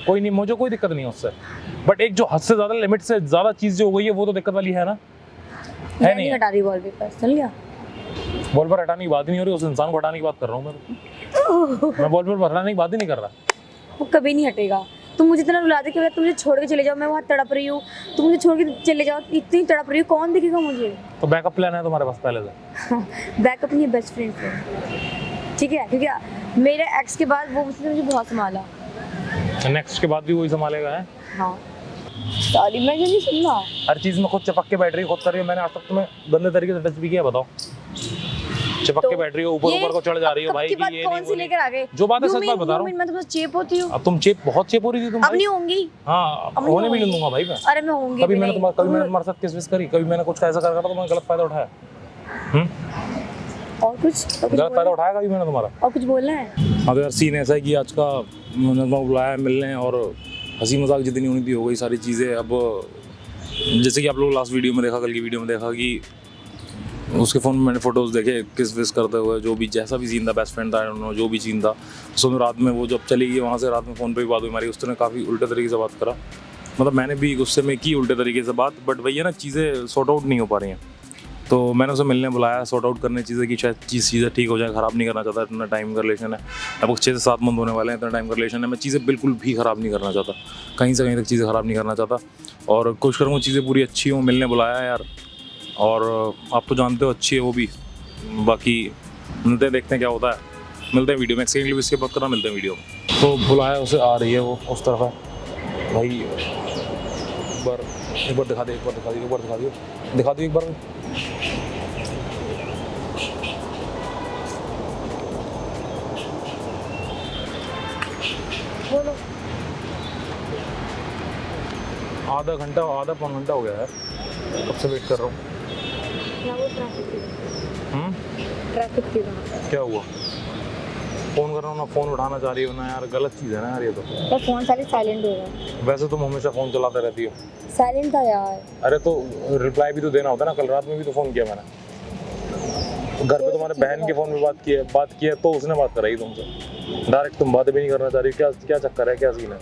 कोई नहीं, मुझे कोई दिक्कत नहीं है उससे, बट एक जो हद से ज्यादा लिमिट से ज्यादा चीज जो हो गई है वो तो दिक्कत वाली है ना। है नहीं हटा रही वॉलपेपर, चल गया। वॉलपेपर हटाने की बात नहीं हो रही, उस इंसान को हटाने की बात कर रहा हूँ मैं वॉलपेपर हटाने की बात ही नहीं कर रहा। वो कभी नहीं हटेगा। तुम मुझे इतना रुला दे कि तुम मुझे छोड़ के चले जाओ, मैं वहाँ तड़प रही हूँ, तुम मुझे छोड़ के चले जाओ, इतनी तड़प रही हूँ, कौन देखेगा मुझे? तो बैकअप प्लान है तुम्हारे पास पहले से? बैकअप नहीं, बेस्ट फ्रेंड है, ठीक है, क्योंकि मेरे एक्स के बाद वो मुझे बहुत संभाला। नेक्स्ट के बाद भी वही संभालेगा है? हाँ सॉरी, मैं नहीं सुनना। हर चीज में खुद चपक के बैठ रही हो, खुद कर रही हो। मैंने आज तक तुम्हें गंदे तरीके से टच भी किया? बताओ। चिपक के बैठ रही हो, ऊपर को चढ़ जा रही हो भाई की ये कौन सी लेकर आ गए? जो बात है सच बात बता रहा हूं। मैं तुमसे चेप होती हूं। अब तुम बहुत चेप हो रही थी तुम। अब नहीं होंगी। हां, होने भी नहीं दूंगा भाई मैं। अरे मैं होंगी। कभी मैंने तुम्हारे साथ किस विस करी? कभी मैंने कुछ ऐसा कर तो मैंने गलत फायदा उठाया? और कुछ गलत फायदा उठाया कभी मैंने तुम्हारा? और कुछ बोलना है? हाँ तो यार सीन ऐसा है कि आज का मैंने बुलाया है मिलने, और हंसी मजाक जितनी होनी थी हो गई सारी चीज़ें। अब जैसे कि आप लोग लास्ट वीडियो में देखा, कल की वीडियो में देखा कि उसके फ़ोन में मैंने फ़ोटोज़ देखे किस विस करते हुए, जो भी जैसा भी सीन था, बेस्ट फ्रेंड था, आई डोंट नो जो भी सीन था। सो रात में वो जब चली गई वहाँ से, रात में फ़ोन पे भी बात हुई हमारी, उसने काफ़ी उल्टे तरीके से बात करा। मतलब मैंने भी गुस्से में की उल्टे तरीके से बात, बट वही है ना, चीज़ें सॉर्ट आउट नहीं हो पा रही हैं। तो मैंने उसे मिलने बुलाया, सॉर्ट आउट करने चीज़ें कि शायद चीज़ें ठीक हो जाए। ख़राब नहीं करना चाहता, इतना टाइम का रिलेशन है, अब 6 से 7 मंथ होने वाले हैं, इतना टाइम का रिलेशन है। मैं चीज़ें बिल्कुल भी ख़राब नहीं करना चाहता, कहीं से कहीं तक चीज़ें ख़राब नहीं करना चाहता, और कोशिश करूँगा चीज़ें पूरी अच्छी हों। मिलने बुलाया है यार, और आप तो जानते हो अच्छी है वो भी। बाकी मिलते हैं, देखते हैं क्या होता है, मिलते हैं वीडियो में। सेकेंडली भी इसके बात करना, मिलते हैं वीडियो में। तो बुलाया उसे, आ रही है वो उस तरफ है भाई। एक बार दिखा दे, एक बार दिखा दियो एक बार। बोलो। आधा पौन घंटा हो गया है, कब से वेट कर रहा हूँ। ट्रैफिक थी वहाँ। क्या हुआ? फोन कर रहा हूँ ना, फोन उठाना चाह रही हो ना यार, गलत चीज़ है ना यार ये तो। फोन सारे साइलेंट हो गया। वैसे तुम हमेशा फोन चलाते रहती हो। साइलेंट था यार। अरे तो रिप्लाई भी तो देना होता है ना, कल रात में भी तो फोन किया मैंने। घर पे तुम्हारे बहन के फोन में बात की है तो उसने बात कराई तुमसे। डायरेक्ट तुम बातें भी नहीं करना चाह रही, क्या चक्कर है, क्या सीन है?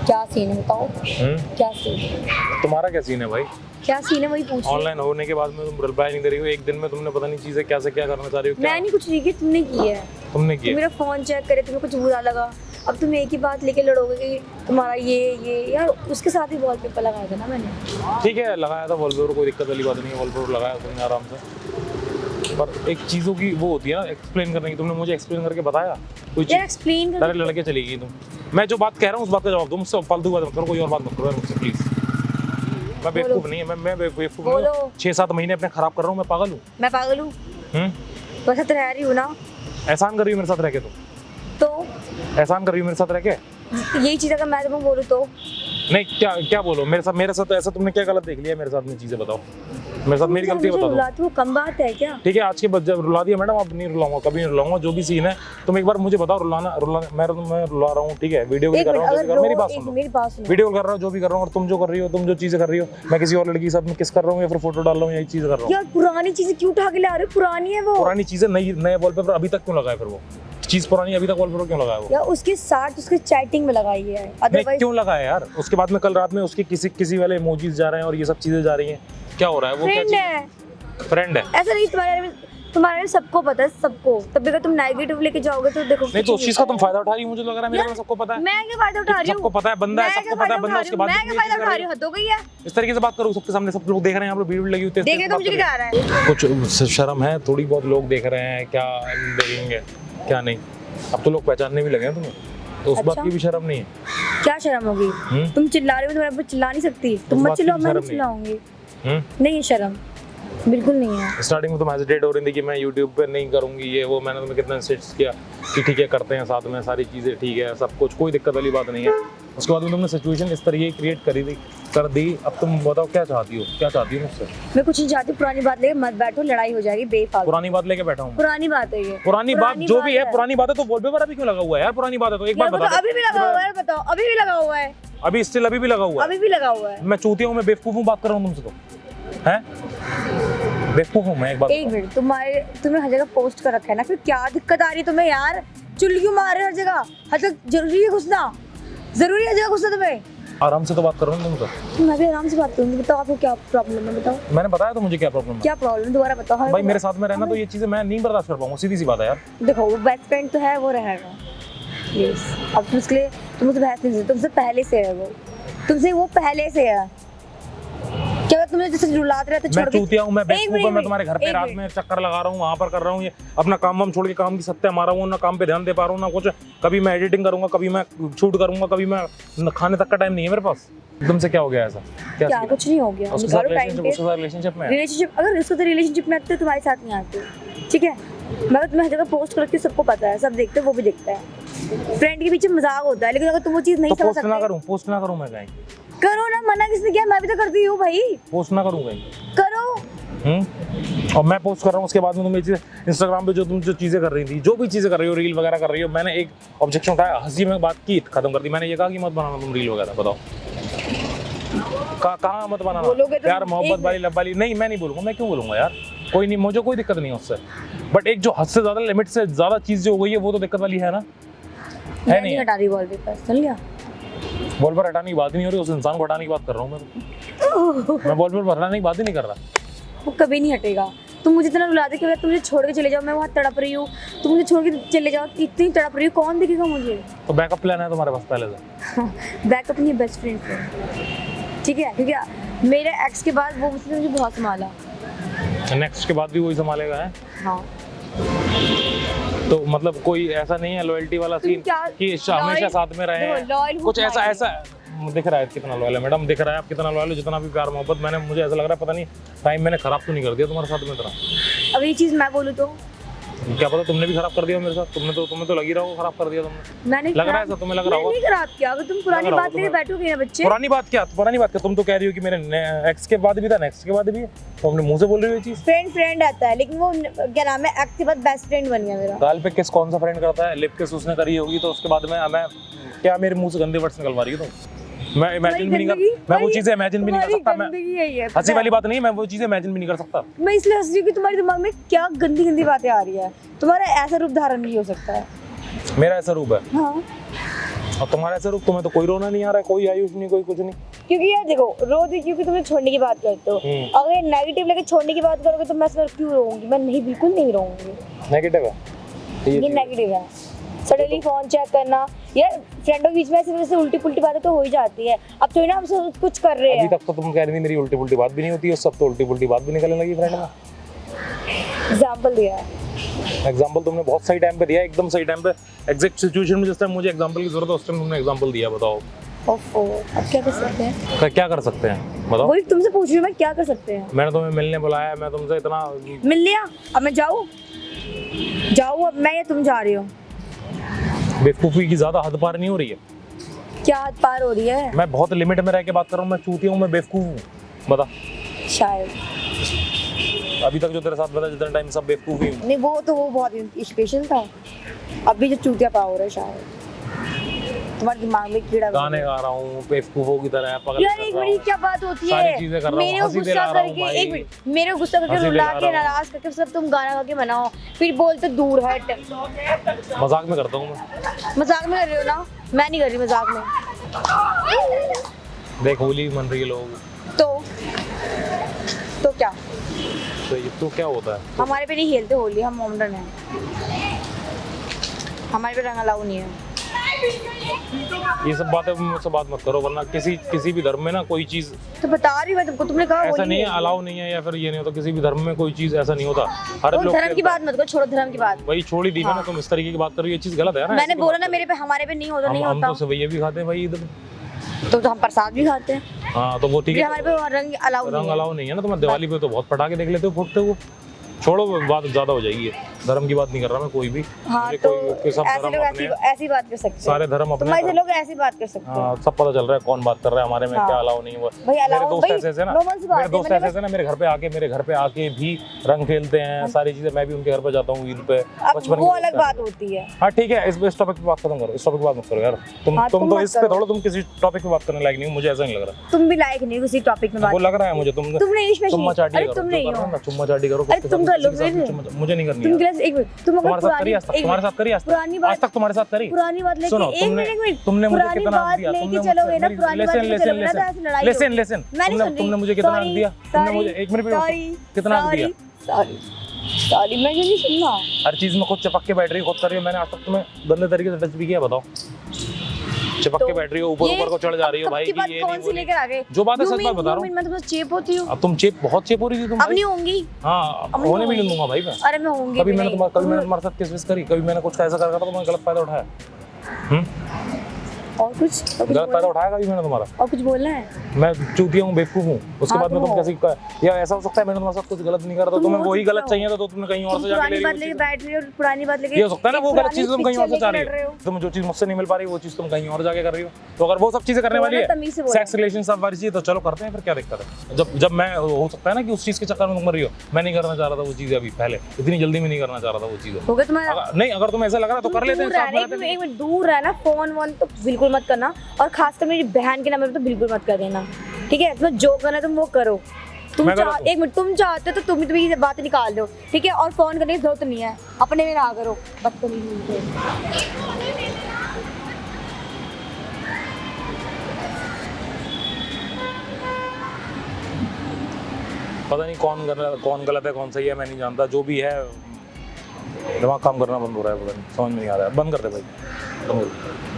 क्या सीन है बताओ? क्या सीन? तुम्हारा क्या सीन है भाई? क्या सीन है वही पूछ। ऑनलाइन होने के बाद में तुम रिप्लाई नहीं दे रही हो, एक दिन में तुमने पता नहीं चीजें क्या से क्या करना चाह रही हो। मैं नहीं कुछ नहीं की, तुमने की है। तुमने की? मेरा फोन चेक करे, तुम्हें कुछ बुरा लगा, अब तुम एक ही बात लेके लड़ोगे कि तुम्हारा ये यार। उसके साथ ही वॉलपेपर लगाया था ना मैंने। ठीक है लगाया था वॉलपेपर, कोई दिक्कत वाली बात नहीं है, वॉलपेपर लगाया तुमने आराम से। पर एक चीज़ों की वो होती है ना एक्सप्लेन करने की, तुमने मुझे एक्सप्लेन करके बताया कोई चीज़? एक्सप्लेन कर, डायरेक्ट लड़के चली गई तुम। मैं जो बात कह रहा हूँ उस बात का जवाब दो, मुझसे फालतू बात मत करो, कोई और बात मत करो मुझसे प्लीज। मैं बेवकूफ़ नहीं है, मैं बेवकूफ़ नहीं हूँ। 6-7 महीने अपने खराब कर रहा हूँ, मैं पागल हूँ? मैं पागल हूँ? वैसे तो रह रही हूँ ना। एहसान कर रही हो मेरे साथ रह के? तो एहसान कर रही हो मेरे साथ रह के? यही चीज़ अगर मैं तुम्हें बोलूँ तो? नहीं, क्या बोलो मेरे साथ ऐसा तुमने क्या गलत देख लिया मेरे साथ में? चीज़ें बताओ मेरे साथ, मेरी गलती बता दो। वो कम बात है क्या? ठीक है आज के बाद जब रुला दिया मैडम, अब नहीं रुलाऊंगा, कभी नहीं रुलाऊंगा। जो भी सीन है तुम एक बार मुझे बताओ। रुलाना मैं रुला रहा हूँ, ठीक है? वीडियो कर रहा हूँ, मेरी बात सुनो। वीडियो कर रहा हूँ, जो भी कर रहा हूँ, और तुम जो कर रही हो, तुम जो चीजें कर रही हो, मैं किसी और लड़की के साथ में किस कर रहा हूँ या फिर फोटो डाल रहा हूँ, यही चीज कर रहा हूँ। यार पुरानी चीजें क्यों उठा के ला रहे हो? पुरानी है वो। पुरानी चीजें नए वॉलपेपर अभी तक क्यों लगाए? फिर वो चीज पुरानी अभी तक वॉलपेपर क्यों लगाया? वो यार उसके साथ उसके चैटिंग में लगाई है, अदरवाइज क्यों लगाया यार? उसके बाद में कल रात में उसके किसी वाले इमोजीज जा रहे हैं और ये सब चीजें जा रही हैं, क्या हो रहा है? वो क्या फ्रेंड है? ऐसा नहीं, तुम्हारे सबको पता है, सबको। तब अगर तुम नेगेटिव लेके जाओगे तो देखो नहीं, तो उस चीज का तुम फायदा उठा रही हो, मुझे लग रहा है। मेरे को सबको पता है। मैं क्या फायदा उठा रही हूं? सबको पता है, बंदा है, सबको पता है बंदा। उसके बाद मैं क्या फायदा उठा रही हूं? हद हो गई है। इस तरीके से बात करो सबके सामने, सब लोग देख रहे हैं, आप लोग भीड़ लगी होती है। देख रहे, तुम मुझे क्या रहा है? कुछ शर्म है? थोड़ी बहुत लोग देख रहे हैं, क्या देखेंगे क्या नहीं? अब तो लोग पहचानने भी लगे हैं तुम्हें, तो उस बात की भी शर्म नहीं है? क्या शर्म होगी? तुम चिल्ला रहे हो, तुम्हारे ऊपर चिल्ला नहीं सकती। तुम मत चिल्लाओ, मैं चिल्लाऊंगी। नहीं शर्म बिल्कुल नहीं है। स्टार्टिंग में तुम हेजिटेट हो रही थी कि मैं यूट्यूब पे नहीं करूंगी ये वो। मैंने तुम्हें कितना इंसिस्ट किया कि ठीक है करते हैं साथ में, सारी चीज़ें ठीक है, सब कुछ, कोई दिक्कत वाली बात नहीं है। उसके बाद में तुमने सिचुएशन इस तरीके क्रिएट कर दी। अब तुम बताओ क्या चाहती हो? क्या चाहती हो मुझसे? मैं कुछ नहीं चाहती। पुरानी बात लेके मत बैठो, लड़ाई हो जाएगी बेफालतू। पुरानी बात लेके बैठा हूँ? पुरानी बात है ये। पुरानी बात जो भी है पुरानी बात है, तो वॉलपेपर अभी क्यों लगा हुआ है यार? पुरानी बात है तो एक बार बता। अभी भी लगा हुआ है, बताओ। अभी भी लगा हुआ है? अभी स्टिल अभी भी लगा हुआ है? अभी भी लगा हुआ है। मैं चूतिया हूँ, मैं बेवकूफ हूँ, बात कर रहा हूँ तुमसे तो हैं? बेवकूफ हूँ मैं? एक मिनट, तुमने हर जगह पोस्ट कर रखा है ना, फिर क्या दिक्कत आ रही है तुम्हें यार? चुल क्यों मार रहे हर जगह? हर जगह जरूरी है घुसना? जरूरी है जगह गुस्सा तुम्हें? आराम से तो बात कर रहा हूँ तुमसे। मैं भी आराम से बात करूंगी। बताओ आपको क्या प्रॉब्लम है, बताओ। मैंने बताया तो मुझे क्या प्रॉब्लम है। क्या प्रॉब्लम है दोबारा बताओ। भाई मेरे साथ में रहना तो ये चीजें मैं नहीं बर्दाश्त कर पाऊंगा, सीधी सी बात है यार। देखो वो बेस्ट फ्रेंड तो है, वो रहेगा प्लीज। अब तुम उसके लिए तुम मुझसे बहस नहीं, तुमसे पहले से है वो, तुमसे वो पहले से है। क्या तुमने जैसे रुलाते रहते छोड़ मैं चूतिया हूँ, मैं बेवकूफ हूँ, मैं तुम्हारे घर पे एक रात मिनट। में चक्कर लगा रहा हूँ, वहाँ पर कर रहा हूँ, ये अपना काम वाम छोड़ के काम की सत्या मारा हूँ, ना काम पे ध्यान दे पा रहा हूँ ना कुछ। कभी मैं एडिटिंग करूंगा, कभी मैं शूट करूंगा, कभी मैं खाने तक का टाइम नहीं है मेरे पास। तुमसे क्या हो गया ऐसा? क्या कुछ नहीं हो गया, उसके साथ निकालो टाइम पे। रिलेशनशिप में रिलेशनशिप अगर उसको तो रिलेशनशिप में आते तो तुम्हारे साथ नहीं आते, ठीक है? मैं तुम्हें हर जगह पोस्ट करती हूँ, सबको पता है, सब देखते हैं, वो भी देखता है। फ्रेंड के पीछे मजाक होता है, लेकिन अगर तुम वो चीज नहीं तो समझ सकते, पोस्ट ना करूँ मैं कहीं? करो ना, मना किसने किया? मैं भी तो करती हूँ भाई। पोस्ट ना करूँ कहीं? करो। और मैं पोस्ट कर रहा हूँ, उसके बाद में तुम ये चीज़ इंस्टाग्राम पे तुम जो चीज़ें कर रही थी, जो भी चीज़ें कर रही हो, रील वगैरह कर रही हो, मैंने एक ऑब्जेक्शन उठाया, हंसी में बात की, खत्म कर दी। मैंने ये कहा कि मत बनाना तुम रील वगैरह, बताओ कहाँ मत बनाना? बोलोगे तो यार मोहब्बत वाली लब वाली नहीं, मैं नहीं बोलूँगा। मैं क्यों बोलूँगा यार? कोई नहीं, मुझे कोई दिक्कत नहीं है उससे, बट एक जो हद से ज़्यादा, लिमिट से ज़्यादा चीज़ जो हो गई है वो तो दिक्कत वाली है ना। है नहीं हटा रही बॉल पेपर, चल गया। बॉल पर हटाने की बात ही नहीं हो रही, उस इंसान को हटाने की बात कर रहा हूँ मैं बॉल पर हटाने की बात ही नहीं कर रहा। वो कभी नहीं हटेगा। तुम मुझे इतना रुला दे कि तुम मुझे छोड़ के चले जाओ, मैं वहाँ तड़प रही हूँ, तुम मुझे छोड़ के चले जाओ, इतनी तड़प रही हूँ, कौन देखेगा मुझे? तो बैकअप प्लान है तुम्हारे पास पहले से? बैकअप नहीं, बेस्ट फ्रेंड है, ठीक है? क्योंकि मेरे एक्स के बाद वो मुझसे मुझे बहुत संभाला। नेक्स्ट के बाद भी वही संभालेगा है? हाँ। तो मतलब कोई ऐसा नहीं है लॉयल्टी वाला सीन कि हमेशा साथ में रहे? कुछ ऐसा दिख रहा है कितना लॉयल है मैडम, दिख रहा है आप कितना लॉयल हो, जितना भी प्यार मोहब्बत मैंने, मुझे ऐसा लग रहा है पता नहीं टाइम मैंने खराब तो नहीं कर दिया तुम्हारे साथ में इतना। अब ये चीज मैं बोलूँ तो क्या पता तुमने भी खराब कर दिया मेरे साथ, तुम्हें तो लगी रहा हो खराब कर दिया तुमने। मैंने लग रहा है तुम्हें लग रहा होगा। नहीं खराब किया। अगर तुम पुरानी बात लेके बैठोगे ना बच्चे। पुरानी बात क्या तुम तो कह रही हो कि मेरे एक्स के बाद भी था, नेक्स्ट के बाद भी है, तो हमने मुंह से बोल रही हो ये चीज। फ्रेंड आता है, लेकिन वो क्या नाम है, एक्स के बाद बेस्ट फ्रेंड बन गया मेरा। गाल पे किस कौन सा फ्रेंड करता है? लिप किस उसने करी होगी तो उसके बाद में मैं क्या मेरे मुंह से गंदे वर्ड्स निकलवा रही हो तुम? मैं इमेजिन भी नहीं कर, मैं वो चीजें इमेजिन भी नहीं कर सकता। मैं हंसी वाली बात नहीं, मैं वो चीजें इमेजिन भी नहीं कर सकता। मैं इसलिए हंस रही हूँ कि तुम्हारे दिमाग में क्या गंदी गंदी बातें आ रही है। तुम्हारा ऐसा रूप धारण भी हो सकता है। मेरा ऐसा रूप है? हाँ। और तुम्हारा ऐसा रूप? तुम्हें तो कोई रोना नहीं आ रहा है, कोई आयुष नहीं, कोई कुछ नहीं। क्योंकि यार देखो, रो दी क्योंकि तुम्हें छोड़ने की बात करते हो। अगर नेगेटिव लेके छोड़ने की बात करोगे तो मैं सिर्फ क्यों रोऊंगी? मैं नहीं, बिल्कुल नहीं रोऊंगी। नेगेटिव है ये नेगेटिव है। सडनली फोन चेक करना यार, फ्रेंडों के बीच में ऐसे वजह से उल्टी पुल्टी बातें तो हो ही जाती है। अब तो ना हम सब कुछ कर रहे हैं। अभी तक तो तुम कह रही थी मेरी उल्टी पुल्टी बात भी नहीं होती है, सब तो उल्टी पुल्टी बात भी निकलने लगी फ्रेंड में। एग्जांपल दिया है। एग्जांपल तुमने बहुत सही टाइम पे दिया, एकदम सही टाइम पे, एग्जैक्ट सिचुएशन में जिस टाइम मुझे एग्जांपल की जरूरत है उस टाइम तुमने एग्जांपल दिया। बताओ ओफो, अब क्या कर सकते हैं? क्या कर सकते हैं बताओ? वही तुमसे पूछ रही हूँ मैं, क्या कर सकते हैं? मैंने तुम्हें मिलने बुलाया, मैं तुमसे इतना मिल लिया, अब मैं जाऊँ अब मैं या तुम जा रही हो? बेवकूफी की ज्यादा हद पार नहीं हो रही है? क्या हद पार हो रही है? मैं बहुत लिमिट में रह के बात कर रहा हूँ, मैं चूतिया हूँ, मैं बेवकूफ हूँ? बता। शायद अभी तक जो तेरे साथ बता जितना टाइम सब बेवकूफ ही हूँ। नहीं, वो बहुत स्पेशल था। अभी जो चूतिया पावर है शायद तुम्हारे दिमाग में कीड़ा। गाने गा रहा हूँ बेवकूफों की तरह, पागल यार एक मिनट, क्या बात होती है? सारी चीजें कर रहा हूँ, मेरे को हंसी गुस्सा दिला रहा हूँ करके, भाई। एक मिनट, मेरे को गुस्सा करके रुला के नाराज करके सब तुम गाना गा के मनाओ, फिर बोलते दूर हट। मजाक में करता हूँ मैं। मजाक में कर रहे हो ना? मैं नहीं कर रही मजाक में। देख होली मन रही है लोग, तो क्या? तो ये तो क्या होता है? हमारे पे नहीं खेलते होली, हम मोमडन हैं, हमारे पे रंग अलाउ नहीं है। ये सब बातें मुझसे बात मत करो, वरना किसी भी धर्म में ना कोई चीज, तो बता रही मैं तुमको, तुमने कहा ऐसा नहीं है, अलाउ नहीं है या फिर ये नहीं होता, किसी भी धर्म में कोई चीज ऐसा नहीं होता। हर लोग धर्म की बात मत करो, छोड़ो धर्म की बात। वही छोड़ ही दी मैंने, तुम इस तरीके की बात कर रही हो, ये चीज गलत है ना। मैंने बोला ना मेरे पे, हमारे पे नहीं होता, नहीं हम होता। तो सेवइया भी खाते हैं भाई इधर, तो हम प्रसाद भी खाते हैं। हाँ तो वो ठीक है, हमारे पे रंग अलाउ नहीं है। अलाउ नहीं है ना। तुम्हारे दिवाली पे तो बहुत पटाखे देख लेते हो फूटते हुए। छोड़ो, बात ज्यादा हो जाएगी, धर्म की बात नहीं कर रहा मैं कोई भी। हाँ, तो सब ऐसे धर्म लोग अपने, ऐसी बात कर सकते हैं, सारे धर्म अपने, तुम्हारे लोग ऐसी बात कर सकते हैं। हाँ, सब पता चल रहा है कौन बात कर रहा है हमारे में, क्या अलाउ नहीं हुआ। मेरे दोस्त ऐसे ना, मेरे घर पे आके भी रंग खेलते हैं, सारी चीजें। मैं भी उनके घर पे जाता हूँ ईद पे, बचपन वो अलग बात होती है। हाँ ठीक है, इस टॉपिक पे बात खत्म करो, इस टॉपिक पे बात मत करो यार। तुम तो इस पे थोड़ा, तुम किसी टॉपिक पे बात करने लायक नहीं हो, मुझे ऐसा नहीं लग रहा। तुम भी लायक नहीं हो किसी टॉपिक में बात। वो लग रहा है मुझे, तुम नहीं, चुम्मा चाटी करो, तुम नहीं हो। चुम्मा चाटी करो, अरे तुम कर लो, मुझे नहीं करनी। जस्ट एक मिनट, तुम अगर तुम्हारे साथ करी आज तक, तुम्हारे साथ करी आज पुरानी तक, बात, आज तक तुम्हारे साथ करी। पुरानी बात लेके सुनो, एक मिनट तुमने मुझे पुरानी कितना बात दिया, लेके चलोगे ना, पुरानी बात लेके चलोगे ना, तो ऐसे लड़ाई होगी। लेसन मैं नहीं सुन रही। तुमने मुझे कितना Sorry, दिया, तुमने मुझे sorry, एक मिनट sorry, कितना दिया। सॉरी सॉरी, मैं नहीं सुनना। हर चीज में खुद चिपक के बैठ रही हो, खुद कर रही हो। मैंने आज तक तुम्हें गंदे तरीके से टच भी किया, बताओ। चिपक के बैठ रही हो, ऊपर को चढ़ जा रही हो भाई, की बात कि ये कौन नहीं सी वो लेकर आ गए? जो बात है सच बात बता रहा हूँ। मैं तुमसे चेप होती हूँ। अब तुम बहुत चेप हो रही थी तुम अब भाई। नहीं होंगी। हाँ, अब नहीं होने भी नहीं होंगी। दूंगा भाई मैं। अरे मैं होंगी कभी भी मैंने नहीं। तुम्हारे साथ किस करी, कभी मैंने कुछ ऐसा करा था तो मैंने गलत फायदा उठाया। और कुछ गलत फायदा उठाया कभी मैंने तुम्हारा? और कुछ बोलना है? मैं चूतिया हूँ, बेवकूफ हूँ, उसके हाँ, बाद में तुम तुम हो। कैसे या ऐसा हो सकता है मैंने तुम्हारे साथ कुछ गलत नहीं करा तो तुम तुम्हें हो वही सकते गलत हो। चाहिए था तो तुमने कहीं और से जाके पुरानी ले बात ली लेके वो बैठ रही हो, पुरानी बात लेके चीज़। ये हो सकता है ना, वो गलत चीज़ तुम कहीं और से चाह रही रहे हो, तुम जो चीज़ मुझसे नहीं मिल पा रही वो चीज़ तुम कहीं और जाके कर रही हो। तो अगर वो सब चीज़ें करने वाली तमीज़ से है, बोलो। सेक्स रिलेशन सब वाली चीज़, तो चलो करते हैं, फिर क्या दिक्कत है। जब मैं हो सकता है ना कि उस चीज़ के चक्कर में तुम कर रही हो, मैं नहीं करना चाह रहा था वो चीज़ें अभी, पहले इतनी जल्दी में नहीं करना चाह रहा था वो चीज़ें। हो गया तुम्हारा? नहीं, अगर तुम्हें ऐसा लग रहा है तो कर लेते हैं साथ में। एक मिनट दूर रहना, फोन वोन तो बिल्कुल मत करना, और खासकर मेरी बहन के नंबर पे तो बिल्कुल मत कर देना, ठीक है? तुम्हें जो करना है तुम वो करो। एक मिनट, तुम चाहते हो तो तुम ये बात निकाल दो, ठीक है? और फोन करने की जरूरत नहीं है, अपने में ना करो बदतमीजी। पता नहीं कौन गलत है कौन सही है, मैं नहीं जानता। जो भी है, दिमाग काम करना बंद हो रहा है, पता नहीं, समझ में नहीं आ रहा है। बंद कर दे भाई, बंद कर दे।